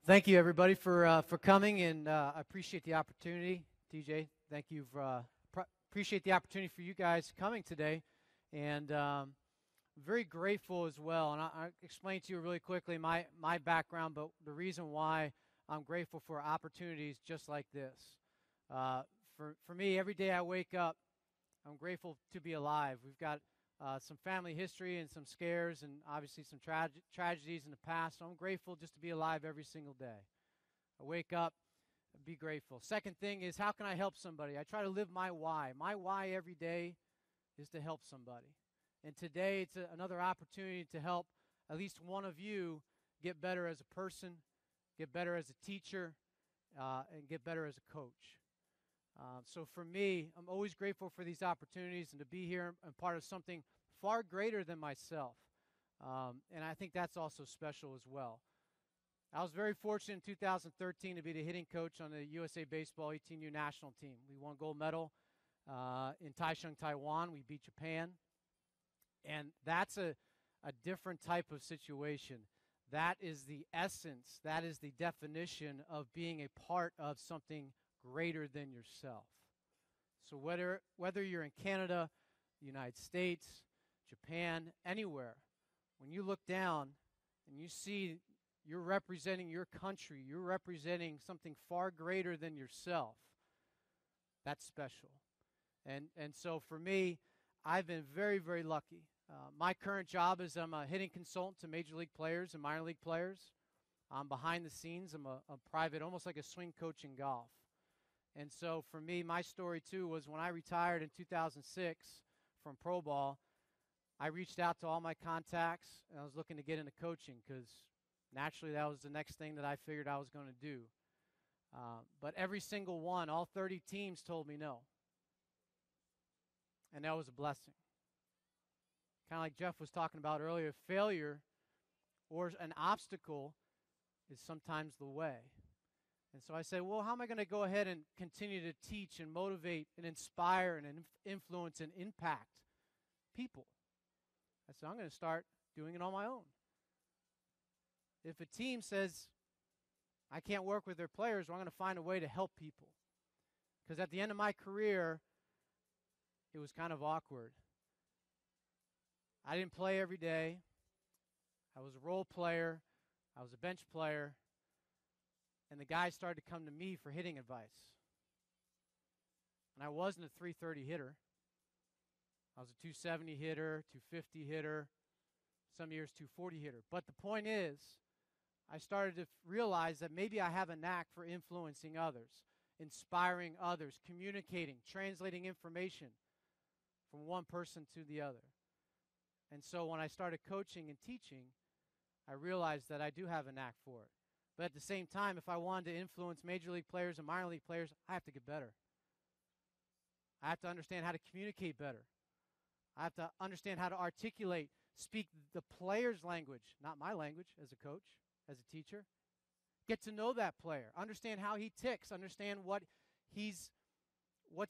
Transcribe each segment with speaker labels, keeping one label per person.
Speaker 1: Thank you, everybody, for coming, and I appreciate the opportunity. DJ, thank you. Appreciate the opportunity for you guys coming today, and very grateful as well. And I explain to you really quickly my background, but the reason why I'm grateful for opportunities just like this. For me, every day I wake up, I'm grateful to be alive. We've got some family history and some scares and obviously some tragedies in the past. So I'm grateful just to be alive every single day. I wake up, be grateful. Second thing is, how can I help somebody? I try to live my why. My why every day is to help somebody. And today it's another opportunity to help at least one of you get better as a person, get better as a teacher, and get better as a coach. So for me, I'm always grateful for these opportunities and to be here and part of something far greater than myself. And I think that's also special as well. I was very fortunate in 2013 to be the hitting coach on the USA Baseball 18U national team. We won gold medal in Taichung, Taiwan. We beat Japan. And that's a different type of situation. That is the essence, that is the definition of being a part of something greater than yourself. So whether you're in Canada, the United States, Japan, anywhere, when you look down and you see you're representing your country, you're representing something far greater than yourself, that's special. And so for me, I've been very, very lucky. My current job is I'm a hitting consultant to major league players and minor league players. I'm behind the scenes. I'm a private, almost like a swing coach in golf. And so for me, my story too was when I retired in 2006 from pro ball, I reached out to all my contacts and I was looking to get into coaching because naturally that was the next thing that I figured I was going to do. But every single one, all 30 teams told me no. And that was a blessing. Kind of like Jeff was talking about earlier, failure or an obstacle is sometimes the way. And so I said, well, how am I going to go ahead and continue to teach and motivate and inspire and influence and impact people? I said, I'm going to start doing it on my own. If a team says, I can't work with their players, well, I'm going to find a way to help people. Because at the end of my career, it was kind of awkward. I didn't play every day. I was a role player. I was a bench player. And the guys started to come to me for hitting advice. And I wasn't a 330 hitter. I was a 270 hitter, 250 hitter, some years 240 hitter. But the point is, I started to realize that maybe I have a knack for influencing others, inspiring others, communicating, translating information from one person to the other. And so when I started coaching and teaching, I realized that I do have a knack for it. But at the same time, if I wanted to influence major league players and minor league players, I have to get better. I have to understand how to communicate better. I have to understand how to articulate, speak the player's language, not my language as a coach, as a teacher. Get to know that player. Understand how he ticks. Understand what's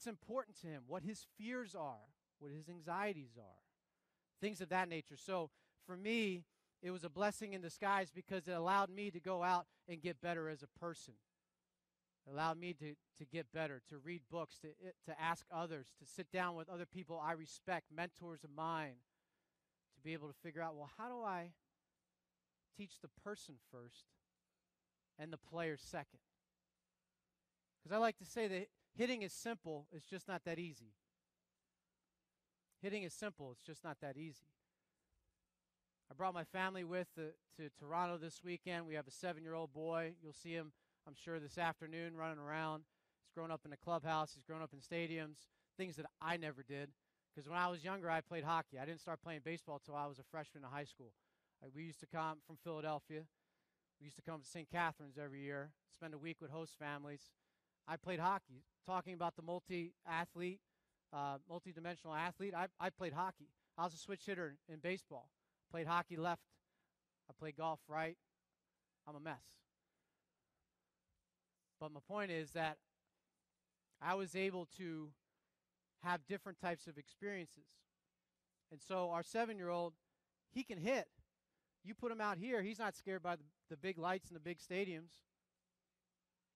Speaker 1: important to him, what his fears are, what his anxieties are. Things of that nature. So for me, it was a blessing in disguise because it allowed me to go out and get better as a person. It allowed me to get better, to read books, to ask others, to sit down with other people I respect, mentors of mine, to be able to figure out, well, how do I teach the person first and the player second? Because I like to say that hitting is simple, it's just not that easy. Hitting is simple, it's just not that easy. I brought my family to Toronto this weekend. We have a 7-year-old boy. You'll see him, I'm sure, this afternoon running around. He's grown up in the clubhouse. He's grown up in stadiums, things that I never did. Because when I was younger, I played hockey. I didn't start playing baseball until I was a freshman in high school. We used to come from Philadelphia. We used to come to St. Catharines every year, spend a week with host families. I played hockey. Talking about the multi-athlete, multi-dimensional athlete, I played hockey. I was a switch hitter in baseball. Played hockey left. I played golf right. I'm a mess. But my point is that I was able to have different types of experiences. And so our 7-year-old, he can hit. You put him out here, he's not scared by the big lights and the big stadiums.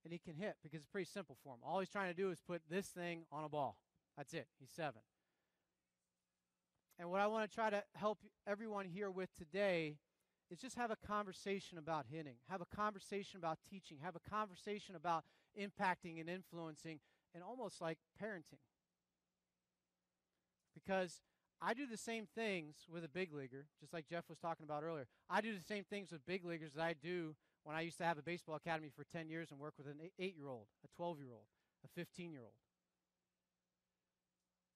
Speaker 1: And he can hit because it's pretty simple for him. All he's trying to do is put this thing on a ball. That's it. He's 7. And what I want to try to help everyone here with today is just have a conversation about hitting, have a conversation about teaching, have a conversation about impacting and influencing, and almost like parenting. Because I do the same things with a big leaguer, just like Jeff was talking about earlier. I do the same things with big leaguers that I do when I used to have a baseball academy for 10 years and work with an 8-year-old, a 12-year-old, a 15-year-old.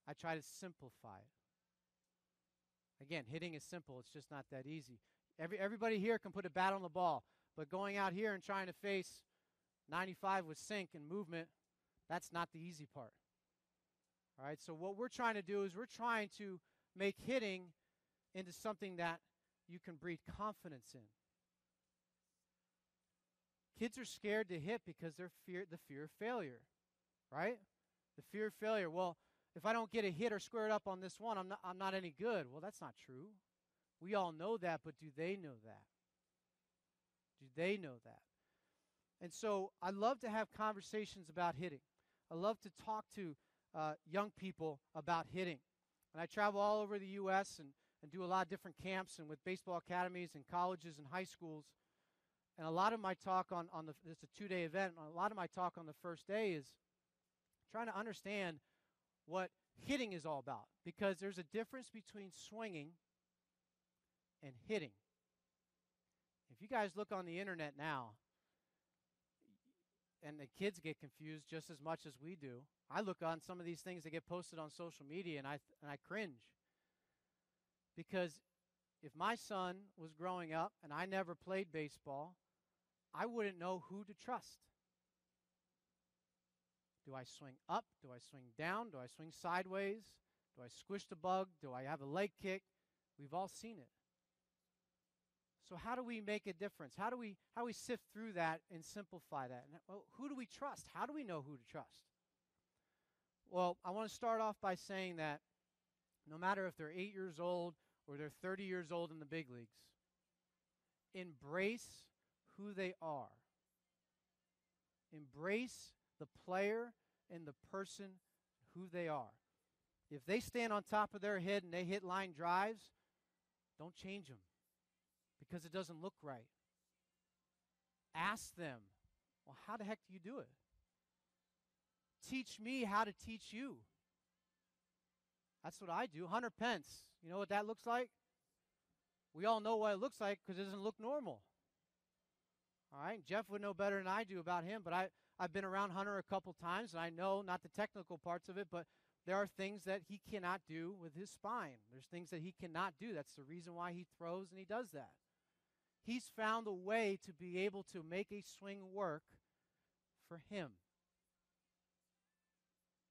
Speaker 1: I try to simplify it. Again, hitting is simple. It's just not that easy. Everybody here can put a bat on the ball, but going out here and trying to face 95 with sink and movement, that's not the easy part. All right, so what we're trying to do is we're trying to make hitting into something that you can breed confidence in. Kids are scared to hit because they're the fear of failure, right? The fear of failure. Well, if I don't get a hit or square it up on this one, I'm not any good. Well, that's not true. We all know that, but do they know that? Do they know that? And so I love to have conversations about hitting. I love to talk to young people about hitting. And I travel all over the U.S. and do a lot of different camps and with baseball academies and colleges and high schools. And a lot of my talk it's a 2-day event, and a lot of my talk on the first day is trying to understand what hitting is all about. Because there's a difference between swinging and hitting. If you guys look on the internet now, and the kids get confused just as much as we do, I look on some of these things that get posted on social media, and I cringe. Because if my son was growing up and I never played baseball, I wouldn't know who to trust. Do I swing up? Do I swing down? Do I swing sideways? Do I squish the bug? Do I have a leg kick? We've all seen it. So how do we make a difference? How do we sift through that and simplify that? And, well, who do we trust? How do we know who to trust? Well, I want to start off by saying that no matter if they're 8 years old or they're 30 years old in the big leagues, embrace who they are. Embrace the player and the person who they are. If they stand on top of their head and they hit line drives, don't change them because it doesn't look right. Ask them, well, how the heck do you do it? Teach me how to teach you. That's what I do. Hunter Pence, you know what that looks like? We all know what it looks like because it doesn't look normal. All right, Jeff would know better than I do about him, but I've been around Hunter a couple times, and I know not the technical parts of it, but there are things that he cannot do with his spine. There's things that he cannot do. That's the reason why he throws and he does that. He's found a way to be able to make a swing work for him.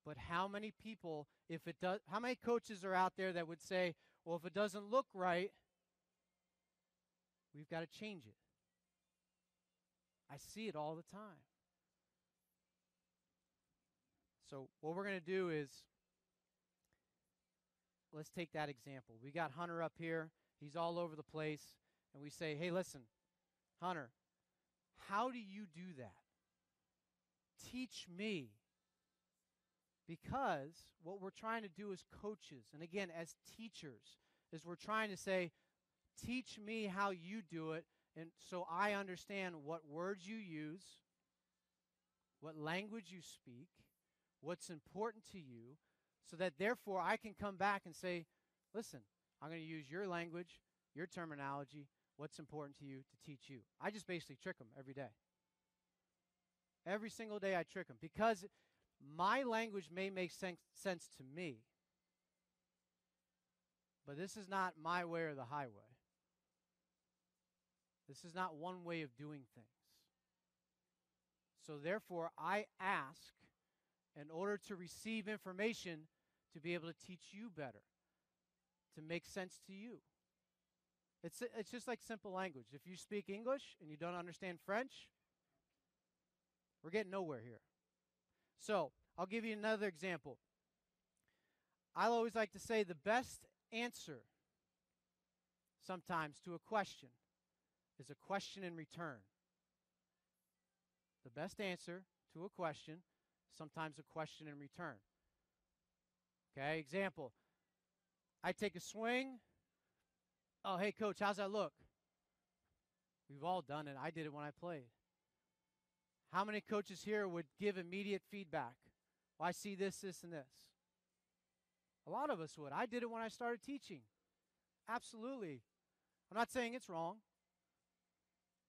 Speaker 1: But how many people, how many coaches are out there that would say, well, if it doesn't look right, we've got to change it. I see it all the time. So what we're going to do is, let's take that example. We got Hunter up here. He's all over the place. And we say, hey, listen, Hunter, how do you do that? Teach me. Because what we're trying to do as coaches, and again, as teachers, is we're trying to say, teach me how you do it, and so I understand what words you use, what language you speak, what's important to you, so that therefore I can come back and say, listen, I'm going to use your language, your terminology, what's important to you to teach you. I just basically trick them every day. Every single day I trick them because my language may make sense to me, but this is not my way or the highway. This is not one way of doing things. So therefore, I ask in order to receive information to be able to teach you better, to make sense to you. It's just like simple language. If you speak English and you don't understand French, we're getting nowhere here. So I'll give you another example. I always like to say the best answer sometimes to a question is a question in return. The best answer to a question, sometimes a question in return. Okay, example. I take a swing. Oh, hey, coach, how's that look? We've all done it. I did it when I played. How many coaches here would give immediate feedback? Well, I see this, this, and this. A lot of us would. I did it when I started teaching. Absolutely. I'm not saying it's wrong,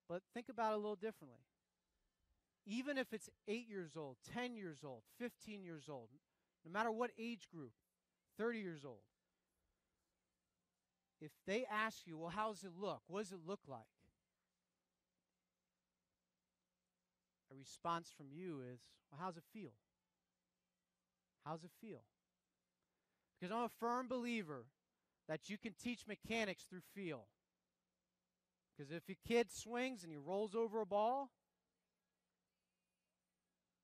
Speaker 1: but think about it a little differently. Even if it's 8 years old, 10 years old, 15 years old, no matter what age group, 30 years old, if they ask you, well, how does it look? What does it look like? A response from you is, well, how's it feel? How's it feel? Because I'm a firm believer that you can teach mechanics through feel. Because if your kid swings and he rolls over a ball,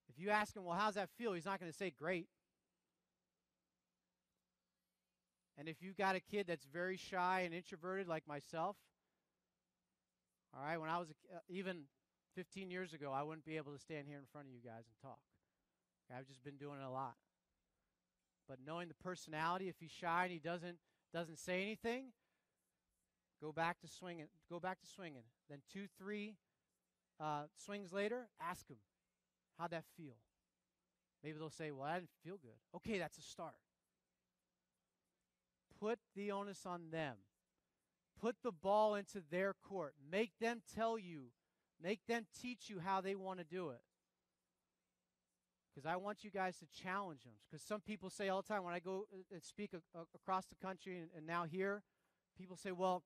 Speaker 1: if you ask him, well, how's that feel? He's not going to say great. And if you've got a kid that's very shy and introverted like myself, all right, when I was even 15 years ago, I wouldn't be able to stand here in front of you guys and talk. Okay, I've just been doing it a lot. But knowing the personality, if he's shy and he doesn't say anything, go back to swinging. Go back to swinging. Then 2, 3 swings later, ask him, how'd that feel? Maybe they'll say, well, I didn't feel good. Okay, that's a start. Put the onus on them. Put the ball into their court. Make them tell you. Make them teach you how they want to do it. Because I want you guys to challenge them. Because some people say all the time when I go and speak across the country and now here, people say, well,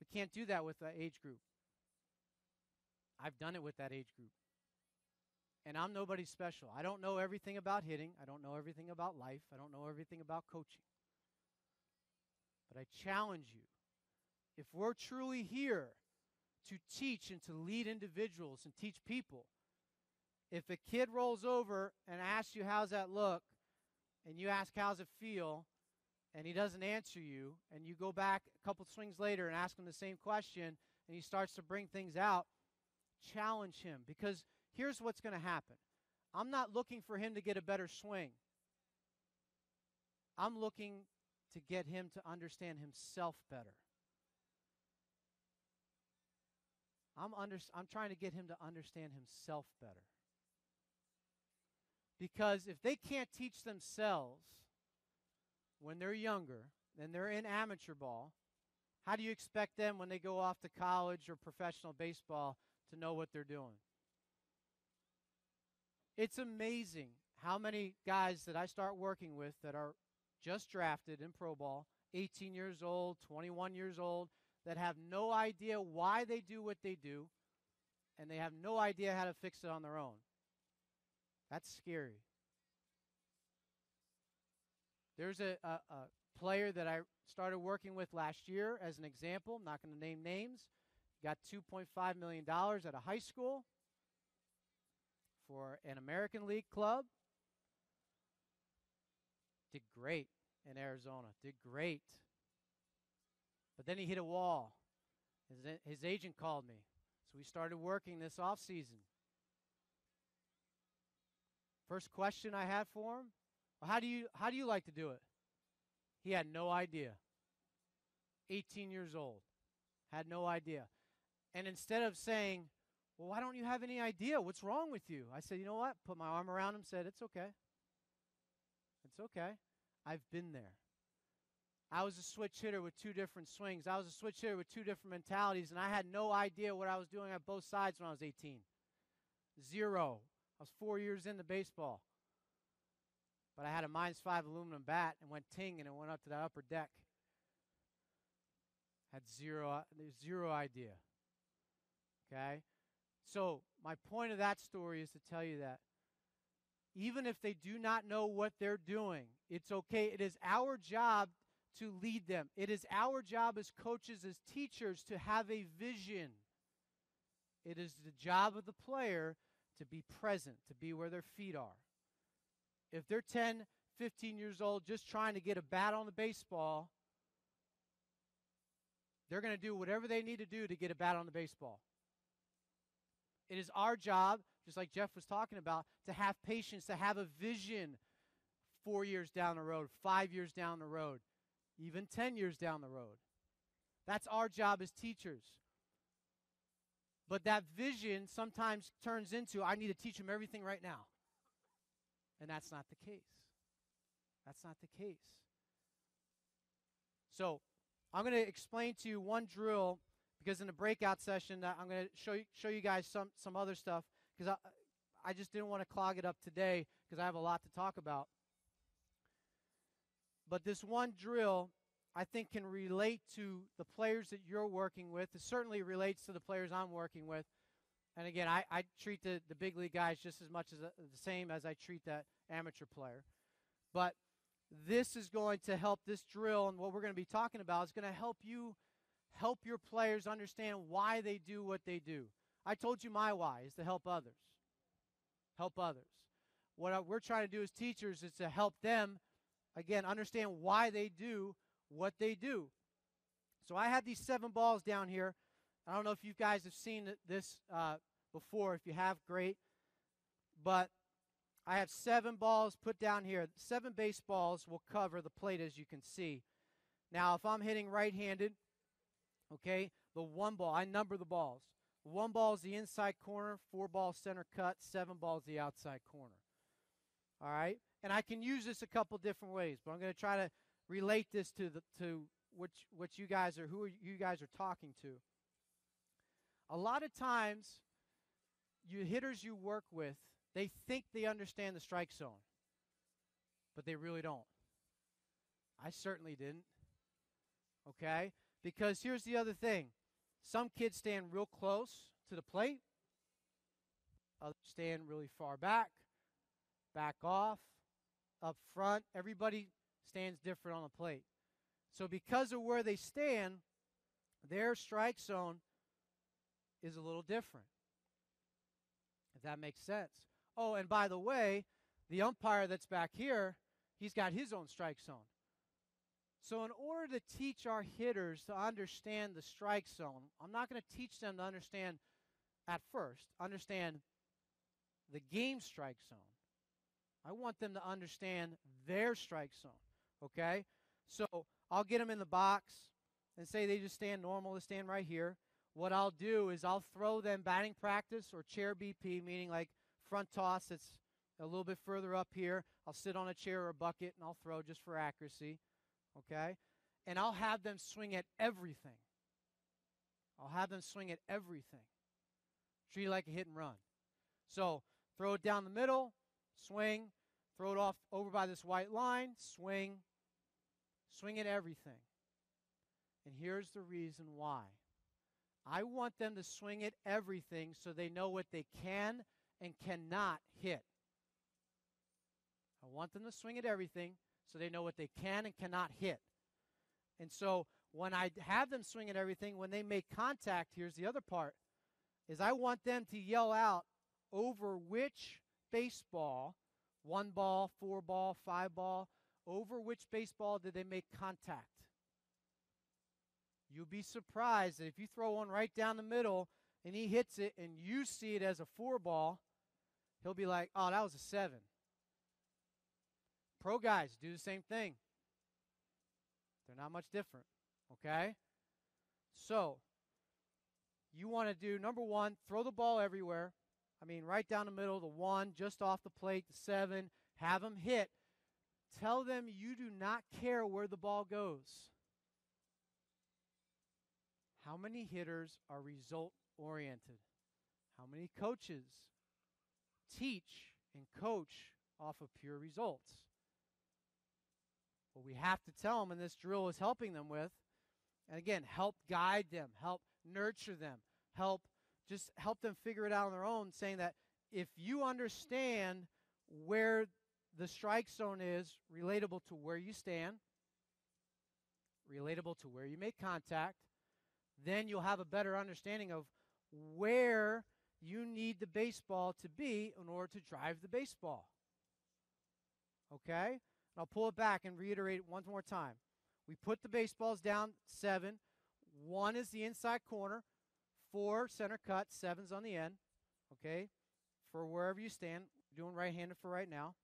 Speaker 1: we can't do that with that age group. I've done it with that age group. And I'm nobody special. I don't know everything about hitting. I don't know everything about life. I don't know everything about coaching. But I challenge you, if we're truly here to teach and to lead individuals and teach people, if a kid rolls over and asks you, how's that look, and you ask, how's it feel, and he doesn't answer you, and you go back a couple swings later and ask him the same question, and he starts to bring things out, challenge him. Because here's what's going to happen. I'm not looking for him to get a better swing. I'm looking to get him to understand himself better. I'm trying to get him to understand himself better. Because if they can't teach themselves when they're younger, then they're in amateur ball, how do you expect them when they go off to college or professional baseball to know what they're doing? It's amazing how many guys that I start working with that are just drafted in pro ball, 18 years old, 21 years old, that have no idea why they do what they do, and they have no idea how to fix it on their own. That's scary. There's a player that I started working with last year as an example. I'm not going to name names. Got $2.5 million at a high school for an American League club. Did great in Arizona. Did great. But then he hit a wall. His agent called me. So we started working this off season. First question I had for him, well, how do you like to do it? He had no idea. 18 years old. Had no idea. And instead of saying, well, why don't you have any idea? What's wrong with you? I said, you know what? Put my arm around him, said, it's okay. It's okay. I've been there. I was a switch hitter with 2 different swings. I was a switch hitter with 2 different mentalities, and I had no idea what I was doing at both sides when I was 18. Zero. I was 4 years into baseball. But I had a -5 aluminum bat and went ting, and it went up to the upper deck. Had zero idea. Okay? So my point of that story is to tell you that even if they do not know what they're doing, it's okay. It is our job to lead them. It is our job as coaches, as teachers, to have a vision. It is the job of the player to be present, to be where their feet are. If they're 10, 15 years old just trying to get a bat on the baseball, They're going to do whatever they need to do to get a bat on the baseball. It is our job, just like Jeff was talking about, to have patience, to have a vision 4 years down the road, 5 years down the road, even 10 years down the road. That's our job as teachers. But that vision sometimes turns into, I need to teach them everything right now. And that's not the case. That's not the case. So I'm going to explain to you one drill, because in the breakout session, I'm going to show you guys some other stuff, because I just didn't want to clog it up today because I have a lot to talk about. But this one drill, I think, can relate to the players that you're working with. It certainly relates to the players I'm working with. And again, I treat the big league guys just as much as the same as I treat that amateur player. But this is going to help, this drill and what we're going to be talking about is going to help you help your players understand why they do what they do. I told you my why is to help others. Help others. What we're trying to do as teachers is to help them, again, understand why they do what they do. So I have these 7 balls down here. I don't know if you guys have seen this before. If you have, great. But I have 7 balls put down here. 7 baseballs will cover the plate, as you can see. Now, if I'm hitting right-handed, okay, the 1 ball, I number the balls. 1 ball is the inside corner, 4 balls center cut, 7 balls the outside corner. All right? And I can use this a couple different ways, but I'm going to try to relate this to what you guys are, who you guys are talking to. A lot of times, you hitters you work with, they think they understand the strike zone, but they really don't. I certainly didn't. Okay? Because here's the other thing. Some kids stand real close to the plate. Others stand really far back off, up front. Everybody stands different on the plate. So because of where they stand, their strike zone is a little different, if that makes sense. Oh, and by the way, the umpire that's back here, he's got his own strike zone. So in order to teach our hitters to understand the strike zone, I'm not going to teach them to understand at first, understand the game strike zone. I want them to understand their strike zone, okay? So I'll get them in the box and say they just stand normal, they stand right here. What I'll do is I'll throw them batting practice or chair BP, meaning like front toss that's a little bit further up here. I'll sit on a chair or a bucket and I'll throw just for accuracy, okay? And I'll have them swing at everything. I'll have them swing at everything. Treat it like a hit and run. So throw it down the middle, swing, throw it off over by this white line, swing at everything. And here's the reason why. I want them to swing at everything so they know what they can and cannot hit. I want them to swing at everything so they know what they can and cannot hit. And so when I have them swing at everything, when they make contact, here's the other part, is I want them to yell out over which baseball, 1 ball, 4 ball, 5 ball, over which baseball did they make contact. You'll be surprised that if you throw one right down the middle and he hits it and you see it as a 4 ball, he'll be like, oh, that was a 7. Pro guys do the same thing. They're not much different, okay? So you want to do, number 1, throw the ball everywhere. I mean, right down the middle, the 1, just off the plate, the 7, have them hit. Tell them you do not care where the ball goes. How many hitters are result-oriented? How many coaches teach and coach off of pure results? What we have to tell them, and this drill is helping them with, and again, help guide them, help nurture them, help them figure it out on their own, saying that if you understand where the strike zone is relatable to where you stand, relatable to where you make contact, then you'll have a better understanding of where you need the baseball to be in order to drive the baseball. Okay? And I'll pull it back and reiterate it one more time. We put the baseballs down 7. 1 is the inside corner, 4 center cut, 7's on the end, okay, for wherever you stand. Doing right-handed for right now.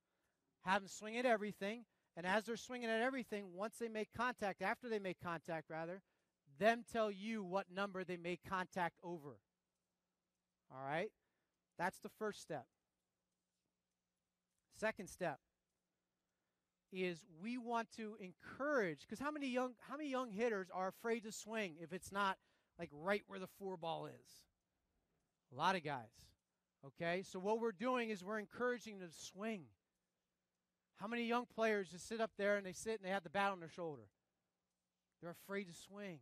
Speaker 1: Have them swing at everything, and as they're swinging at everything, once they make contact, after they make contact, rather, them tell you what number they made contact over. All right? That's the first step. Second step is we want to encourage, because how many young hitters are afraid to swing if it's not like right where the 4 ball is? A lot of guys. Okay? So what we're doing is we're encouraging them to swing. How many young players just sit up there and they sit and they have the bat on their shoulder? They're afraid to swing.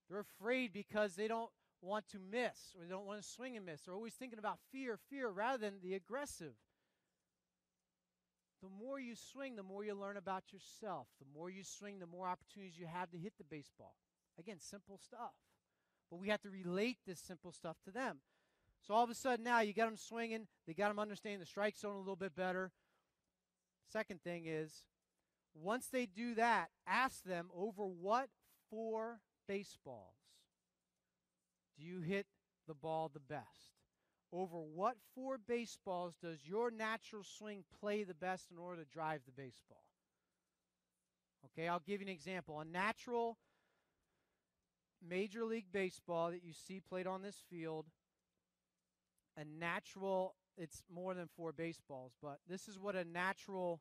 Speaker 1: They're afraid because they don't want to miss, or they don't want to swing and miss. They're always thinking about fear rather than the aggressive. The more you swing, the more you learn about yourself. The more you swing, the more opportunities you have to hit the baseball. Again, simple stuff. But we have to relate this simple stuff to them. So all of a sudden now you got them swinging. They got them understanding the strike zone a little bit better. Second thing is, once they do that, ask them over what 4 baseballs do you hit the ball the best? Over what 4 baseballs does your natural swing play the best in order to drive the baseball? Okay, I'll give you an example. A natural Major League Baseball that you see played on this field, a natural, it's more than 4 baseballs, but this is what a natural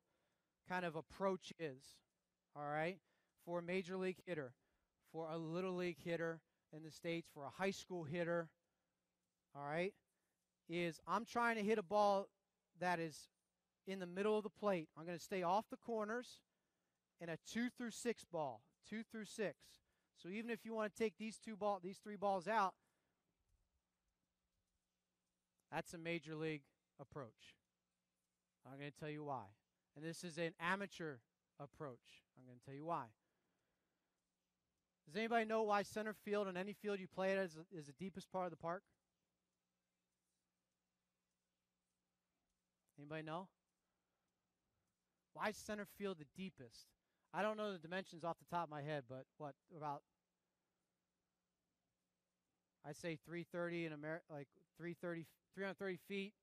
Speaker 1: kind of approach is, all right, for a Major League hitter, for a Little League hitter in the States, for a high school hitter, all right, is I'm trying to hit a ball that is in the middle of the plate. I'm going to stay off the corners in a 2 through 6 ball, 2 through 6. So even if you want to take these 3 balls out, that's a Major League approach. I'm going to tell you why. And this is an amateur approach. I'm going to tell you why. Does anybody know why center field on any field you play at is the deepest part of the park? Anybody know? Why is center field the deepest? I don't know the dimensions off the top of my head, but what, about, I say 330 in America, like 330 feet.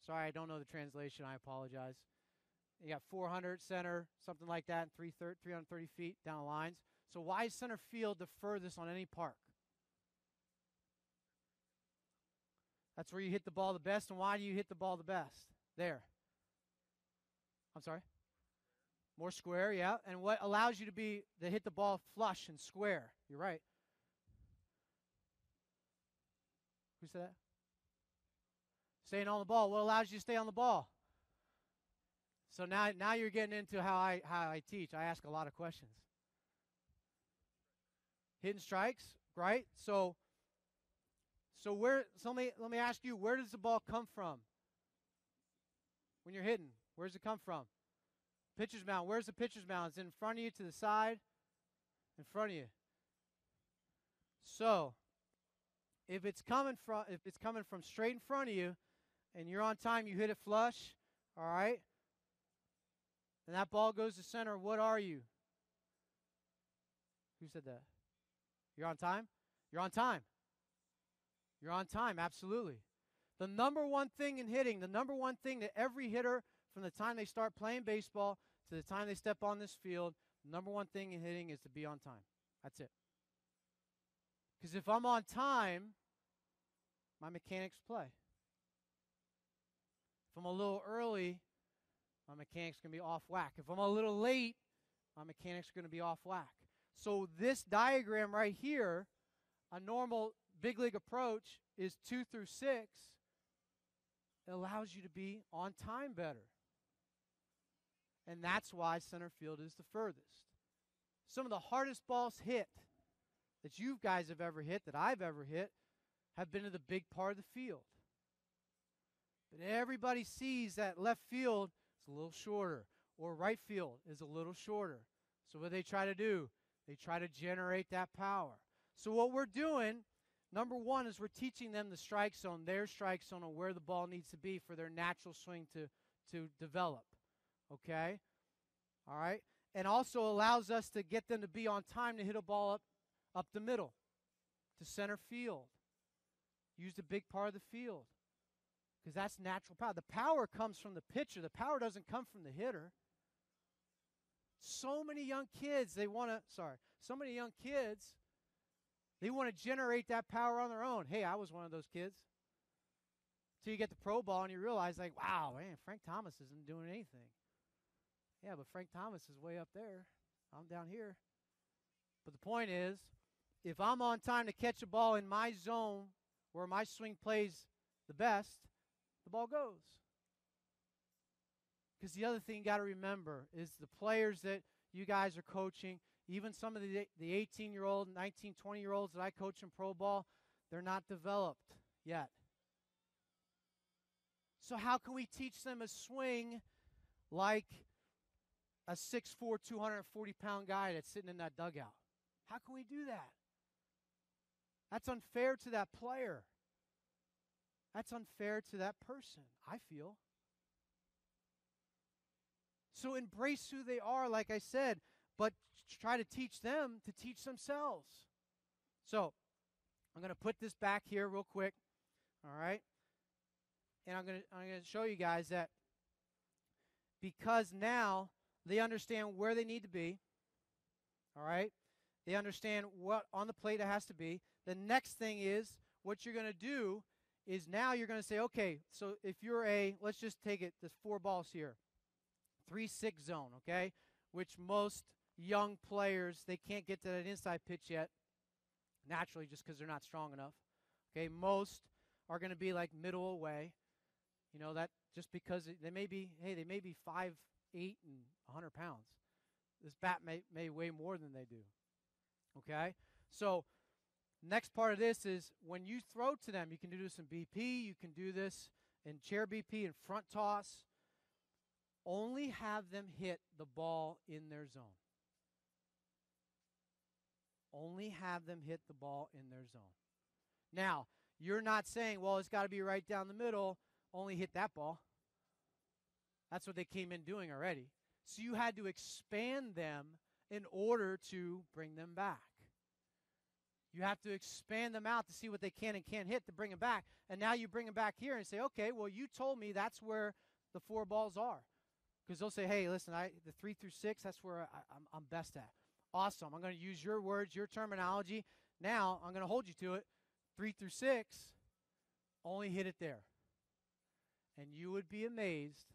Speaker 1: Sorry, I don't know the translation. I apologize. You got 400 center, something like that, and 330 feet down the lines. So why is center field the furthest on any park? That's where you hit the ball the best. And why do you hit the ball the best? There. I'm sorry? More square, yeah. And what allows you to hit the ball flush and square? You're right. Who said that? Staying on the ball. What allows you to stay on the ball? So now you're getting into how I teach. I ask a lot of questions. Hitting strikes, right? So let me ask you, where does the ball come from? When you're hitting, where does it come from? Pitcher's mound. Where's the pitcher's mound? It's in front of you, to the side, in front of you. So if it's coming from straight in front of you, and you're on time, you hit it flush, all right? And that ball goes to center. What are you? Who said that? You're on time? You're on time. You're on time, absolutely. The number one thing in hitting, the number one thing that every hitter, from the time they start playing baseball to the time they step on this field, the number one thing in hitting is to be on time. That's it. Because if I'm on time, my mechanics play. If I'm a little early, my mechanics going to be off whack. If I'm a little late, my mechanics are going to be off whack. So this diagram right here, a normal big league approach is 2 through 6. It allows you to be on time better. And that's why center field is the furthest. Some of the hardest balls hit that you guys have ever hit, that I've ever hit, have been to the big part of the field. But everybody sees that left field is a little shorter, or right field is a little shorter. So what they try to do, they try to generate that power. So what we're doing, number one, is we're teaching them the strike zone, their strike zone, on where the ball needs to be for their natural swing to develop. Okay? All right? And also allows us to get them to be on time to hit a ball up the middle. to center field. Used a big part of the field because that's natural power. The power comes from the pitcher. The power doesn't come from the hitter. So many young kids, they want to generate that power on their own. Hey, I was one of those kids. Till you get the pro ball and you realize, like, wow, man, Frank Thomas isn't doing anything. Yeah, but Frank Thomas is way up there. I'm down here. But the point is, if I'm on time to catch a ball in my zone where my swing plays the best, the ball goes. Because the other thing you got to remember is the players that you guys are coaching, even some of the 18-year-old, 19, 20-year-olds that I coach in pro ball, they're not developed yet. So how can we teach them a swing like a 6'4", 240-pound guy that's sitting in that dugout? How can we do that? That's unfair to that player. That's unfair to that person, I feel. So embrace who they are, like I said, but try to teach them to teach themselves. So I'm going to put this back here real quick, all right? And I'm going to show you guys that because now they understand where they need to be, all right? They understand what on the plate it has to be. The next thing is what you're going to do is now you're going to say, okay, so if you're let's just take it, there's 4 balls here, 3-6 zone, okay, which most young players, they can't get to that inside pitch yet, naturally, just because they're not strong enough. Okay, most are going to be like middle away. You know, that just because they may be 5'8" and 100 pounds. This bat may weigh more than they do. Okay? So, next part of this is when you throw to them, you can do this in BP, you can do this in chair BP and front toss. Only have them hit the ball in their zone. Only have them hit the ball in their zone. Now, you're not saying, well, it's got to be right down the middle, only hit that ball. That's what they came in doing already. So you had to expand them in order to bring them back. You have to expand them out to see what they can and can't hit to bring them back. And now you bring them back here and say, okay, well, you told me that's where the 4 balls are. Because they'll say, hey, listen, the 3 through 6, that's where I'm best at. Awesome. I'm going to use your words, your terminology. Now I'm going to hold you to it. 3 through 6, only hit it there. And you would be amazed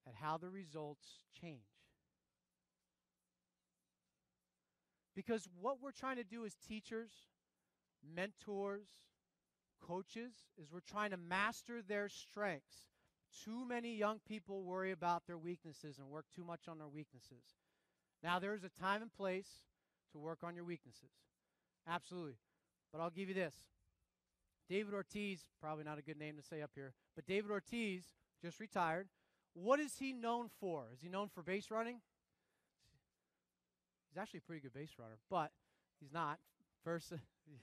Speaker 1: at how the results change. Because what we're trying to do as teachers, mentors, coaches, is we're trying to master their strengths. Too many young people worry about their weaknesses and work too much on their weaknesses. Now, there's a time and place to work on your weaknesses. Absolutely. But I'll give you this. David Ortiz, probably not a good name to say up here, but David Ortiz just retired. What is he known for? Is he known for base running? He's actually a pretty good base runner, but he's not. First,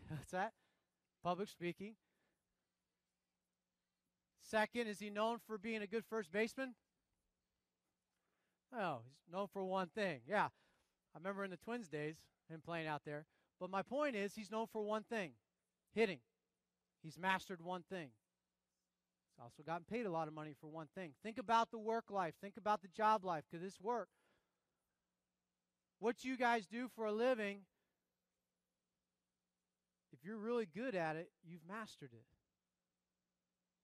Speaker 1: what's that? Public speaking. Second, is he known for being a good first baseman? Oh, he's known for one thing. Yeah, I remember in the Twins days, him playing out there. But my point is, he's known for one thing, hitting. He's mastered one thing. He's also gotten paid a lot of money for one thing. Think about the work life. Think about the job life, because it's work. What you guys do for a living, if you're really good at it, you've mastered it.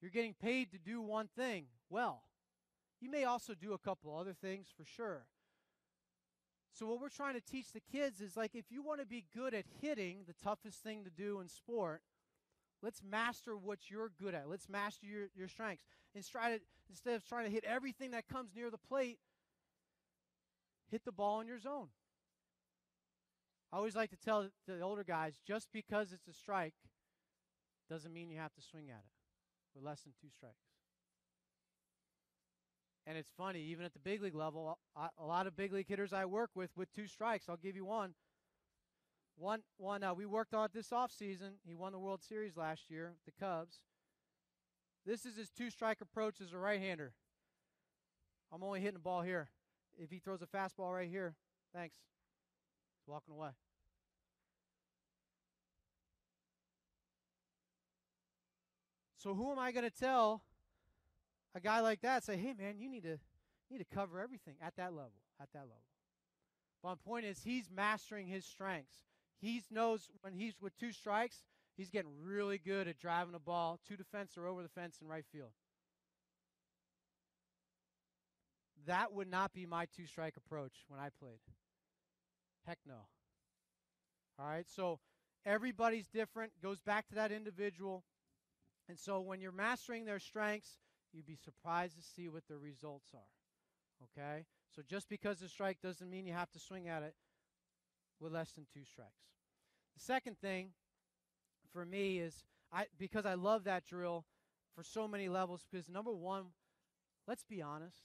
Speaker 1: You're getting paid to do one thing well. You may also do a couple other things for sure. So what we're trying to teach the kids is, like, if you want to be good at hitting, the toughest thing to do in sport, let's master what you're good at. Let's master your strengths. Instead of trying to hit everything that comes near the plate, hit the ball in your zone. I always like to tell the older guys, just because it's a strike doesn't mean you have to swing at it with less than 2 strikes. And it's funny, even at the big league level, a lot of big league hitters I work with 2 strikes. I'll give you one. We worked on it this offseason. He won the World Series last year with the Cubs. This is his 2-strike approach as a right-hander. I'm only hitting the ball here. If he throws a fastball right here, thanks. He's walking away. So who am I going to tell a guy like that, say, hey, man, you need to cover everything at that level, But my point is he's mastering his strengths. He knows when he's with 2 strikes, he's getting really good at driving the ball to the fence or over the fence in right field. That would not be my 2-strike approach when I played. Heck no. All right, so everybody's different, goes back to that individual. And so when you're mastering their strengths, you'd be surprised to see what the results are. Okay? So just because a strike doesn't mean you have to swing at it with less than 2 strikes. The second thing for me is, because I love that drill for so many levels, because number one, let's be honest,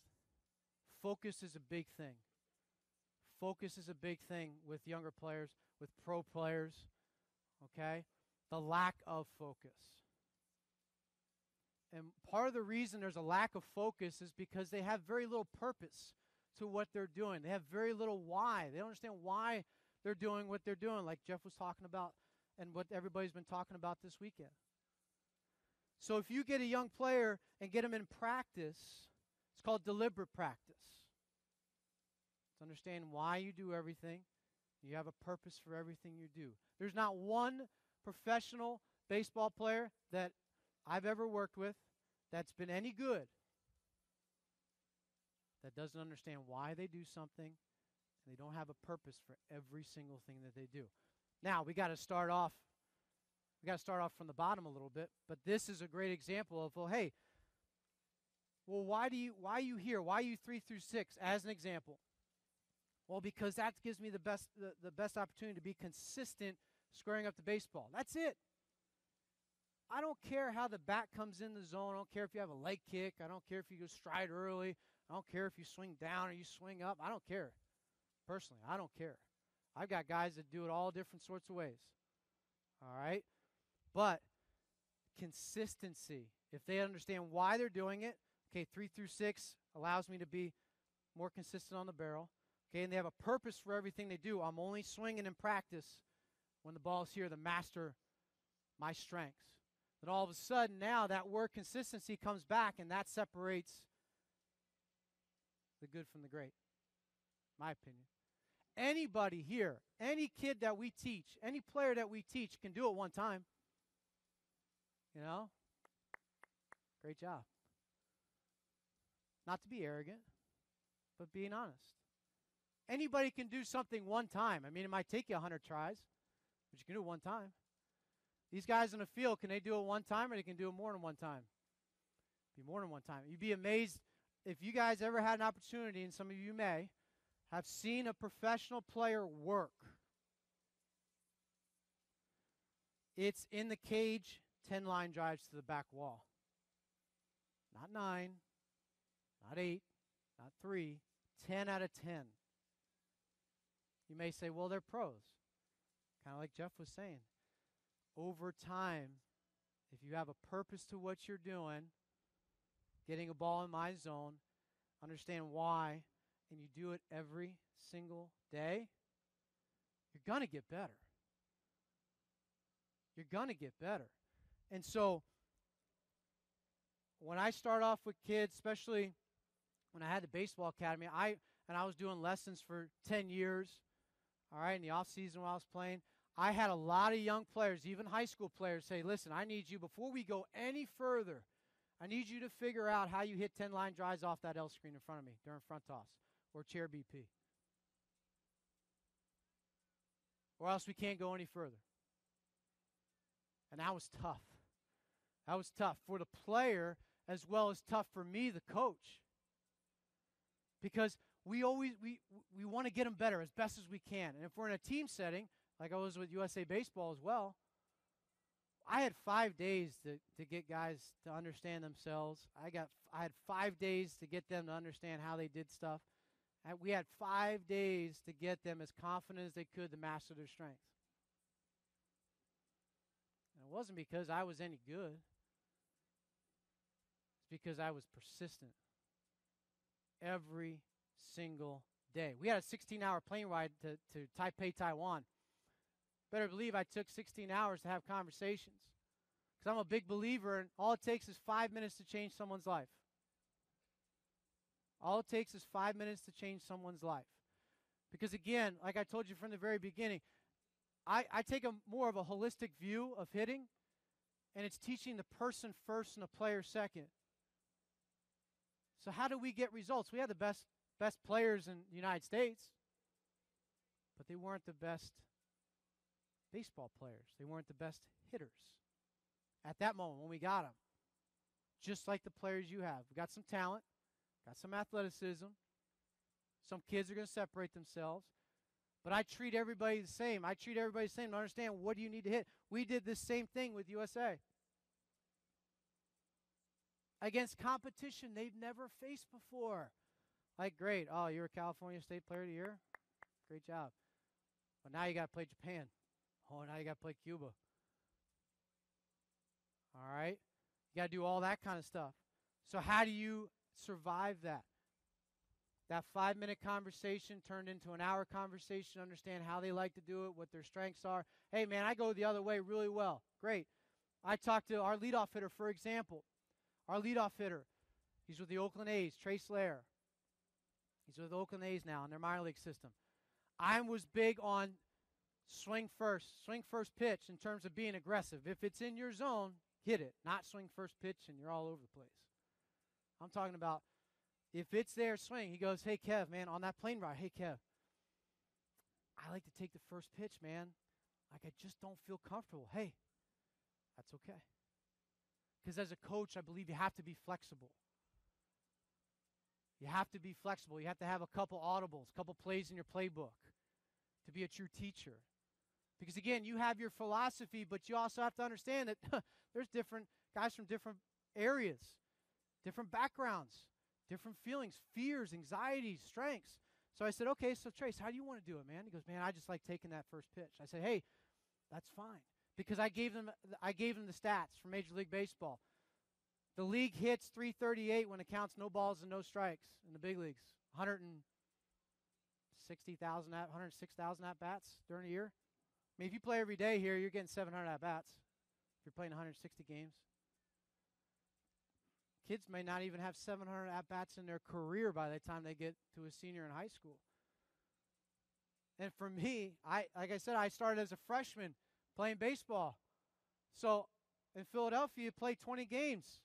Speaker 1: focus is a big thing. Focus is a big thing with younger players, with pro players, okay? The lack of focus. And part of the reason there's a lack of focus is because they have very little purpose to what they're doing. They have very little why. They don't understand why they're doing what they're doing, like Jeff was talking about and what everybody's been talking about this weekend. So if you get a young player and get them in practice, it's called deliberate practice. It's understand why you do everything. You have a purpose for everything you do. There's not one professional baseball player that I've ever worked with that's been any good that doesn't understand why they do something, and they don't have a purpose for every single thing that they do. Now, we got to start off from the bottom a little bit, but this is a great example of, well, hey, well, why are you here? Why are you 3 through 6 as an example? Well, because that gives me the best opportunity to be consistent squaring up the baseball. That's it. I don't care how the bat comes in the zone. I don't care if you have a leg kick. I don't care if you go stride early. I don't care if you swing down or you swing up. I don't care. Personally, I don't care. I've got guys that do it all different sorts of ways. All right? But consistency, if they understand why they're doing it, okay, 3 through 6 allows me to be more consistent on the barrel. Okay, and they have a purpose for everything they do. I'm only swinging in practice when the ball's here to master my strengths. Then all of a sudden now that word consistency comes back, and that separates the good from the great, my opinion. Anybody here, any kid that we teach, any player that we teach can do it one time. You know? Great job. Not to be arrogant, but being honest. Anybody can do something one time. I mean, it might take you 100 tries, but you can do it one time. These guys in the field, can they do it one time, or they can do it more than one time? Be more than one time. You'd be amazed if you guys ever had an opportunity, and some of you may, have seen a professional player work. It's in the cage, 10 line drives to the back wall. Not 9, not 8, not 3, 10 out of 10. You may say, well, they're pros. Kind of like Jeff was saying. Over time, if you have a purpose to what you're doing, getting a ball in my zone, understand why, and you do it every single day, you're going to get better. You're going to get better. And so, when I start off with kids, especially when I had the baseball academy, I was doing lessons for 10 years, all right, in the off season when I was playing, I had a lot of young players, even high school players, say, listen, I need you, before we go any further, I need you to figure out how you hit 10 line drives off that L screen in front of me during front toss or chair BP. Or else we can't go any further. And that was tough. That was tough for the player as well as tough for me, the coach. Because we want to get them better as best as we can. And if we're in a team setting, like I was with USA Baseball as well, I had 5 days to get guys to understand themselves. I had 5 days to get them to understand how they did stuff. And we had 5 days to get them as confident as they could to master their strengths. And it wasn't because I was any good. It's because I was persistent every single day. We had a 16-hour plane ride to Taipei, Taiwan. Better believe I took 16 hours to have conversations, Because I'm a big believer, and all it takes is 5 minutes to change someone's life. All it takes is 5 minutes to change someone's life. Because again, like I told you from the very beginning, I take more of a holistic view of hitting, and it's teaching the person first and the player second. So how do we get results? We have the best players in the United States, but they weren't the best baseball players. They weren't the best hitters at that moment when we got them. Just like the players you have. We got some talent, got some athleticism. Some kids are going to separate themselves. But I treat everybody the same. I treat everybody the same to understand what do you need to hit. We did the same thing with USA. Against competition they've never faced before. Like, great. Oh, you're a California State Player of the Year? Great job. But now you got to play Japan. Oh, now you got to play Cuba. All right? You got to do all that kind of stuff. So how do you survive that? That 5-minute conversation turned into an hour conversation, understand how they like to do it, what their strengths are. Hey, man, I go the other way really well. Great. I talked to our leadoff hitter, for example. Our leadoff hitter, he's with the Oakland A's, Trace Lair. He's with the Oakland A's now in their minor league system. I was big on swing first pitch in terms of being aggressive. If it's in your zone, hit it, not swing first pitch and you're all over the place. I'm talking about if it's there, swing. He goes, hey, Kev, man, on that plane ride, hey, Kev, I like to take the first pitch, man. Like, I just don't feel comfortable. Hey, that's okay. Because as a coach, I believe you have to be flexible. You have to be flexible. You have to have a couple audibles, a couple plays in your playbook to be a true teacher. Because, again, you have your philosophy, but you also have to understand that there's different guys from different areas, different backgrounds, different feelings, fears, anxieties, strengths. So I said, okay, so Trace, how do you want to do it, man? He goes, man, I just like taking that first pitch. I said, hey, that's fine. Because I gave them the stats from Major League Baseball. The league hits 338 when it counts no balls and no strikes in the big leagues. 106,000 at-bats during a year. I mean, if you play every day here, you're getting 700 at-bats if you're playing 160 games. Kids may not even have 700 at-bats in their career by the time they get to a senior in high school. And for me, like I said, I started as a freshman playing baseball. So in Philadelphia, you play 20 games.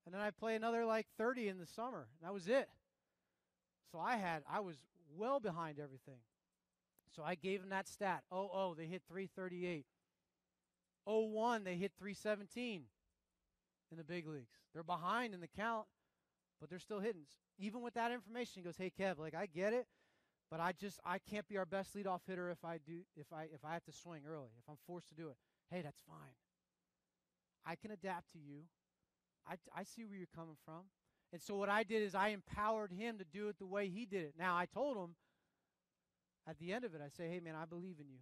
Speaker 1: And then I play another like 30 in the summer. That was it. So I was well behind everything. So I gave them that stat. 0-0, they hit 338. 0-1, they hit 317 in the big leagues. They're behind in the count, but they're still hitting. Even with that information, he goes, hey, Kev, like, I get it, but I can't be our best leadoff hitter if I have to swing early, if I'm forced to do it. Hey, that's fine. I can adapt to you. I see where you're coming from. And so what I did is I empowered him to do it the way he did it. Now, I told him at the end of it, I say, hey, man, I believe in you.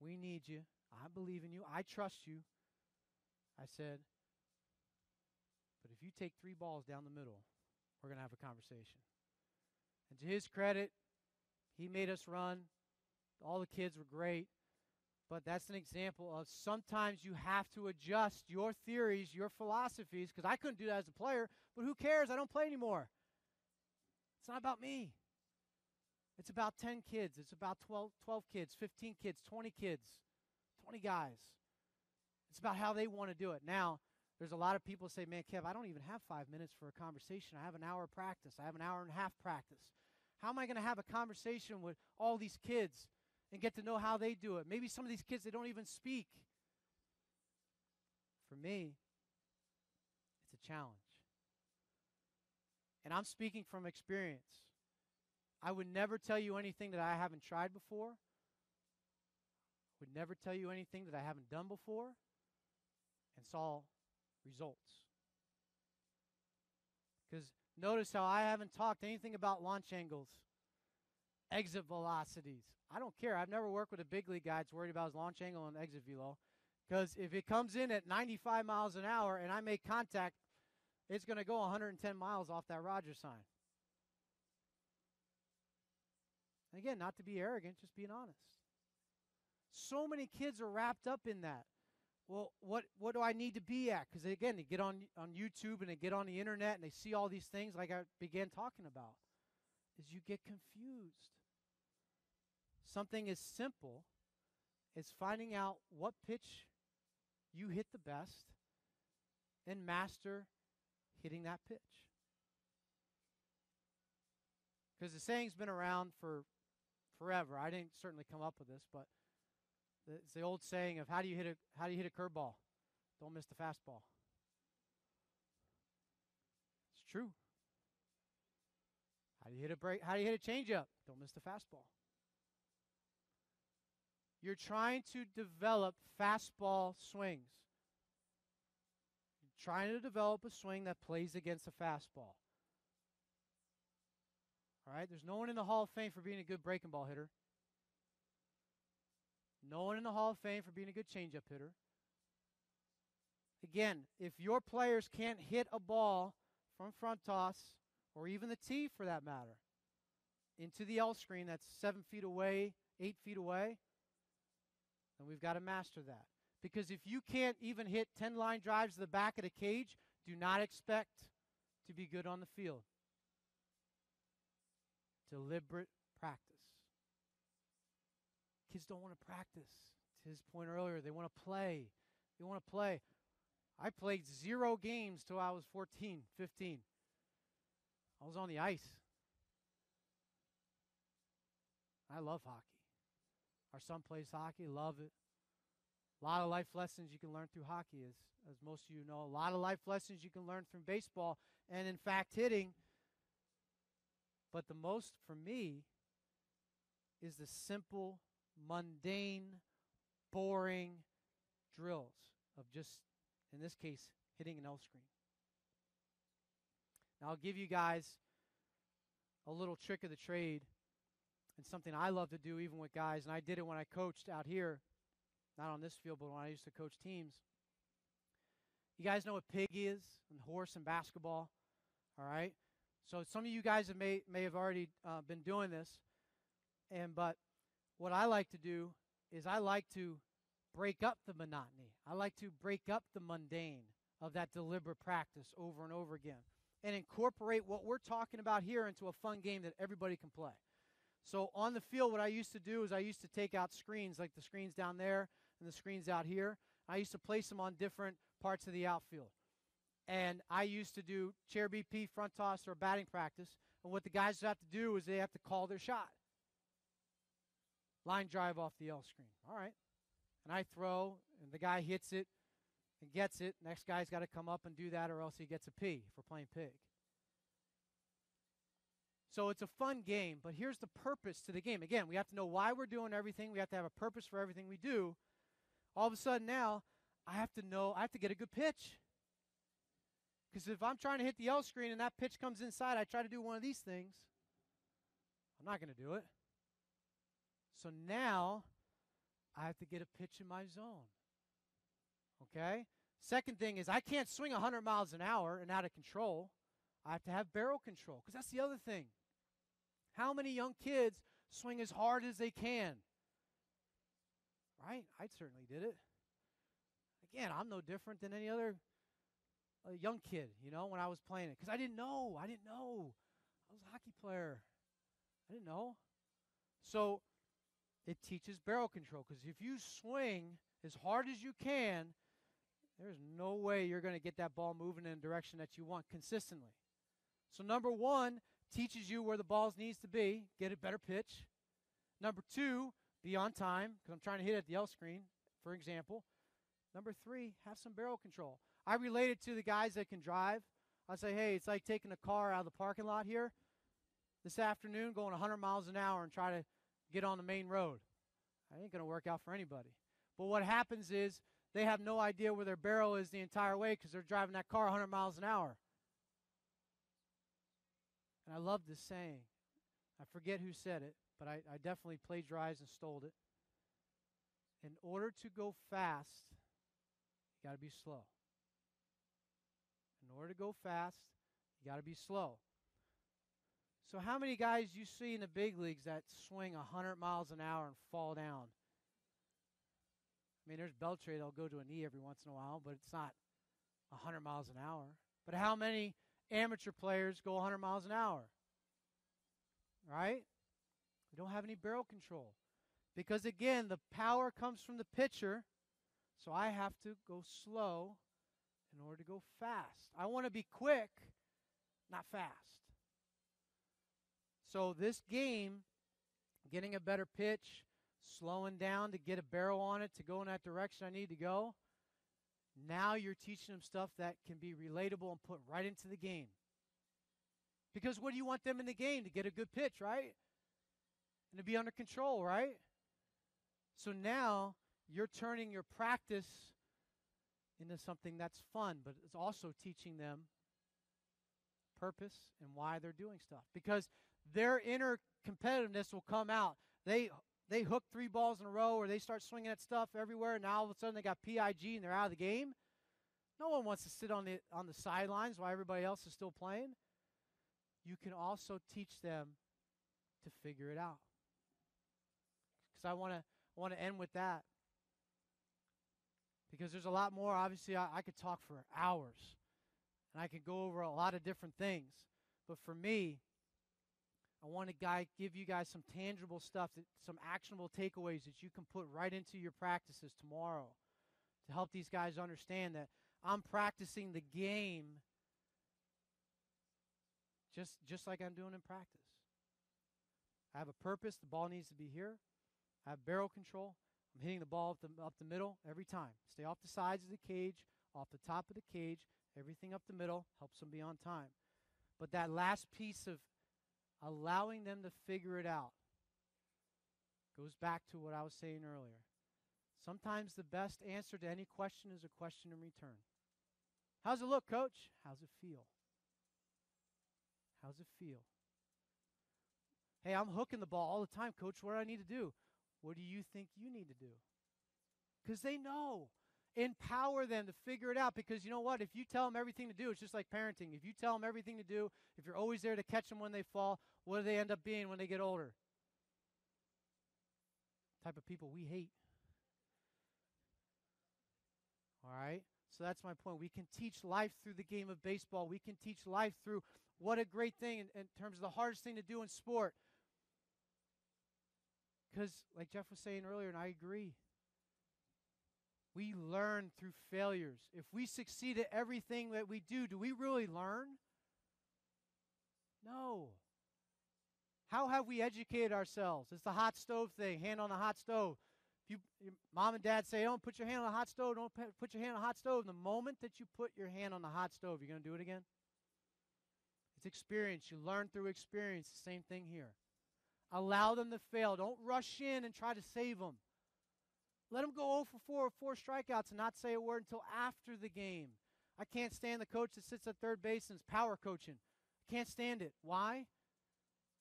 Speaker 1: We need you. I believe in you. I trust you. I said, but if you take 3 balls down the middle, we're going to have a conversation. And to his credit, he made us run. All the kids were great. But that's an example of sometimes you have to adjust your theories, your philosophies, because I couldn't do that as a player, but who cares? I don't play anymore. It's not about me. It's about 10 kids. It's about 12 kids, 15 kids, 20 kids, 20 guys. It's about how they want to do it. Now, there's a lot of people say, man, Kev, I don't even have 5 minutes for a conversation. I have an hour of practice. I have an hour and a half practice. How am I going to have a conversation with all these kids and get to know how they do it? Maybe some of these kids, they don't even speak. For me, it's a challenge. And I'm speaking from experience. I would never tell you anything that I haven't tried before. I would never tell you anything that I haven't done before and saw results. Because notice how I haven't talked anything about launch angles, exit velocities. I don't care. I've never worked with a big league guy that's worried about his launch angle and exit velo. Because if it comes in at 95 miles an hour and I make contact, it's going to go 110 miles off that Rogers sign. And again, not to be arrogant, just being honest. So many kids are wrapped up in that. Well, what do I need to be at? Because again, they get on YouTube and they get on the internet and they see all these things like I began talking about. Is you get confused. Something as simple as finding out what pitch you hit the best and master hitting that pitch. Because the saying's been around for forever. I didn't certainly come up with this, but it's the old saying of how do you hit a curveball? Don't miss the fastball. It's true. How do you hit a changeup? Don't miss the fastball. You're trying to develop fastball swings. You're trying to develop a swing that plays against a fastball. All right? There's no one in the Hall of Fame for being a good breaking ball hitter. No one in the Hall of Fame for being a good changeup hitter. Again, if your players can't hit a ball from front toss, or even the tee for that matter, into the L screen that's 7 feet away, 8 feet away, then we've got to master that. Because if you can't even hit 10 line drives to the back of the cage, do not expect to be good on the field. Deliberate practice. Kids don't want to practice. To his point earlier, they want to play. They want to play. I played 0 games till I was 14, 15. I was on the ice. I love hockey. Our son plays hockey, love it. A lot of life lessons you can learn through hockey, as most of you know. A lot of life lessons you can learn from baseball and, in fact, hitting. But the most, for me, is the simple, mundane, boring drills of just, in this case, hitting an L screen. Now, I'll give you guys a little trick of the trade and something I love to do even with guys, and I did it when I coached out here, not on this field, but when I used to coach teams. You guys know what pig is and horse and basketball, all right? So some of you guys may have already been doing this, but what I like to do is I like to break up the monotony. I like to break up the mundane of that deliberate practice over and over again and incorporate what we're talking about here into a fun game that everybody can play. So on the field, what I used to do is I used to take out screens, like the screens down there and the screens out here. I used to place them on different parts of the outfield. And I used to do chair BP, front toss, or batting practice. And what the guys have to do is they have to call their shot. Line drive off the L screen. All right. And I throw, and the guy hits it and gets it. Next guy's got to come up and do that, or else he gets a P if we're playing pig. So it's a fun game, but here's the purpose to the game. Again, we have to know why we're doing everything. We have to have a purpose for everything we do. All of a sudden now, I have to get a good pitch. Because if I'm trying to hit the L screen and that pitch comes inside, I try to do one of these things, I'm not going to do it. So now, I have to get a pitch in my zone. Okay? Second thing is I can't swing 100 miles an hour and out of control. I have to have barrel control, because that's the other thing. How many young kids swing as hard as they can? Right? I certainly did it. Again, I'm no different than any other young kid, when I was playing it. Because I didn't know. I was a hockey player. I didn't know. So it teaches barrel control, because if you swing as hard as you can, there's no way you're going to get that ball moving in a direction that you want consistently. So number 1, teaches you where the ball needs to be, get a better pitch. Number 2, be on time, because I'm trying to hit at the L screen, for example. Number 3, have some barrel control. I relate it to the guys that can drive. I say, hey, it's like taking a car out of the parking lot here this afternoon, going 100 miles an hour and try to get on the main road. That ain't going to work out for anybody. But what happens is they have no idea where their barrel is the entire way because they're driving that car 100 miles an hour. And I love this saying. I forget who said it, but I definitely plagiarized and stole it. In order to go fast, you got to be slow. In order to go fast, you got to be slow. So how many guys you see in the big leagues that swing 100 miles an hour and fall down? I mean, there's Beltray that'll go to a knee every once in a while, but it's not 100 miles an hour. But how many amateur players go 100 miles an hour? Right? We don't have any barrel control. Because, again, the power comes from the pitcher, so I have to go slow in order to go fast. I want to be quick, not fast. So this game, getting a better pitch, slowing down to get a barrel on it to go in that direction I need to go, now you're teaching them stuff that can be relatable and put right into the game. Because what do you want them in the game? To get a good pitch, right? And to be under control, right? So now you're turning your practice into something that's fun, but it's also teaching them purpose and why they're doing stuff. Because their inner competitiveness will come out. They hook 3 balls in a row, or they start swinging at stuff everywhere, and now all of a sudden they got PIG and they're out of the game. No one wants to sit on the sidelines while everybody else is still playing. You can also teach them to figure it out. Because I want to end with that. Because there's a lot more. Obviously, I could talk for hours, and I could go over a lot of different things. But for me, I want to give you guys some tangible stuff, some actionable takeaways that you can put right into your practices tomorrow to help these guys understand that I'm practicing the game just like I'm doing in practice. I have a purpose. The ball needs to be here. I have barrel control. I'm hitting the ball up the middle every time. Stay off the sides of the cage, off the top of the cage, everything up the middle helps them be on time. But that last piece of allowing them to figure it out goes back to what I was saying earlier. Sometimes the best answer to any question is a question in return. How's it look, Coach? How's it feel? How's it feel? Hey, I'm hooking the ball all the time, Coach. What do I need to do? What do you think you need to do? Because they know. Empower them to figure it out, because you know what? If you tell them everything to do, it's just like parenting. If you tell them everything to do, if you're always there to catch them when they fall, what do they end up being when they get older? Type of people we hate. All right? So that's my point. We can teach life through the game of baseball. We can teach life through what a great thing in terms of the hardest thing to do in sport. Because, like Jeff was saying earlier, and I agree, we learn through failures. If we succeed at everything that we do we really learn? No. How have we educated ourselves? It's the hot stove thing, hand on the hot stove. If your mom and dad say, don't put your hand on the hot stove, don't put your hand on the hot stove. The moment that you put your hand on the hot stove, you're going to do it again? It's experience. You learn through experience. The same thing here. Allow them to fail. Don't rush in and try to save them. Let them go 0 for 4 strikeouts and not say a word until after the game. I can't stand the coach that sits at third base and is power coaching. I can't stand it. Why?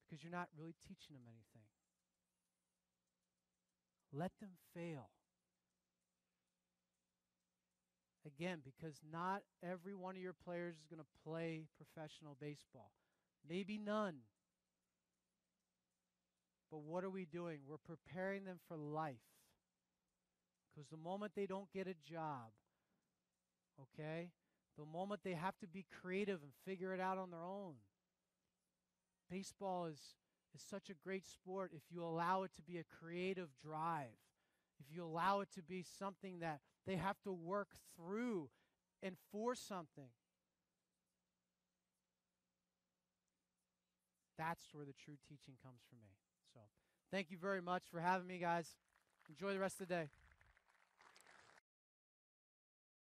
Speaker 1: Because you're not really teaching them anything. Let them fail. Again, because not every one of your players is going to play professional baseball. Maybe none. But what are we doing? We're preparing them for life. Because the moment they don't get a job, okay, the moment they have to be creative and figure it out on their own, baseball is such a great sport if you allow it to be a creative drive, if you allow it to be something that they have to work through and for something. That's where the true teaching comes from me. So thank you very much for having me, guys. Enjoy the rest of the day.